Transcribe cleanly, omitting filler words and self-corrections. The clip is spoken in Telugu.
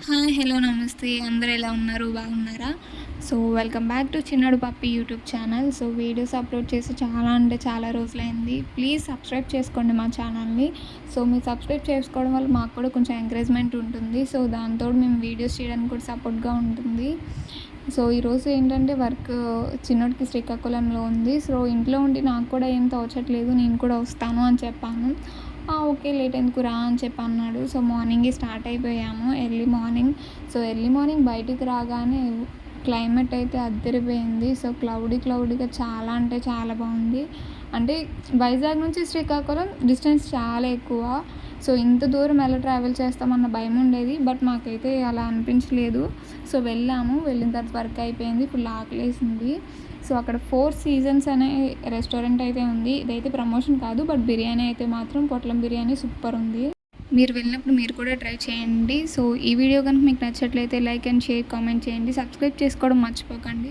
హాయ్, హలో, నమస్తే. అందరూ ఎలా ఉన్నారు? బాగున్నారా? So, welcome back to Chinnadu Pappi YouTube channel. So, videos upload చేసి చాలా అంటే చాలా రోజులైంది. ప్లీజ్ సబ్స్క్రైబ్ చేసుకోండి మా ఛానల్ని. సో, మీరు సబ్స్క్రైబ్ చేసుకోవడం వల్ల మాకు కూడా కొంచెం ఎంకరేజ్మెంట్ ఉంటుంది. సో, దాంతో మేము వీడియోస్ చేయడానికి కూడా సపోర్ట్గా ఉంటుంది. సో, ఈరోజు ఏంటంటే వర్క్ చిన్నోడికి శ్రీకాకుళంలో ఉంది. సో, ఇంట్లో ఉండి నాకు కూడా ఏం తోచట్లేదు, నేను కూడా వస్తాను అని చెప్పాను. ఓకే, లేట్ ఎందుకు రా అని చెప్పి అన్నాడు. సో, మార్నింగే స్టార్ట్ అయిపోయాము, early morning. So, early morning బయటికి రాగానే క్లైమేట్ అయితే అద్దరిపోయింది. సో, క్లౌడీగా చాలా అంటే చాలా బాగుంది. అంటే వైజాగ్ నుంచి శ్రీకాకుళం డిస్టెన్స్ చాలా ఎక్కువ. సో, ఇంత దూరం ఎలా ట్రావెల్ చేస్తామన్న భయం ఉండేది, బట్ మాకైతే అలా అనిపించలేదు. సో, వెళ్ళాము. వెళ్ళిన తర్వాత వర్క్ అయిపోయింది, ఫుల్ ఆకలేసింది. సో, అక్కడ 4 సీజన్స్ అనే రెస్టారెంట్ అయితే ఉంది. ఇదైతే ప్రమోషన్ కాదు, బట్ బిర్యానీ అయితే మాత్రం పొట్లం బిర్యానీ సూపర్ ఉంది. మీరు వెళ్ళినప్పుడు మీరు కూడా ట్రై చేయండి. సో, ఈ వీడియో కనుక మీకు నచ్చట్లయితే లైక్ అండ్ షేర్, కామెంట్ చేయండి. సబ్స్క్రైబ్ చేసుకోవడం మర్చిపోకండి.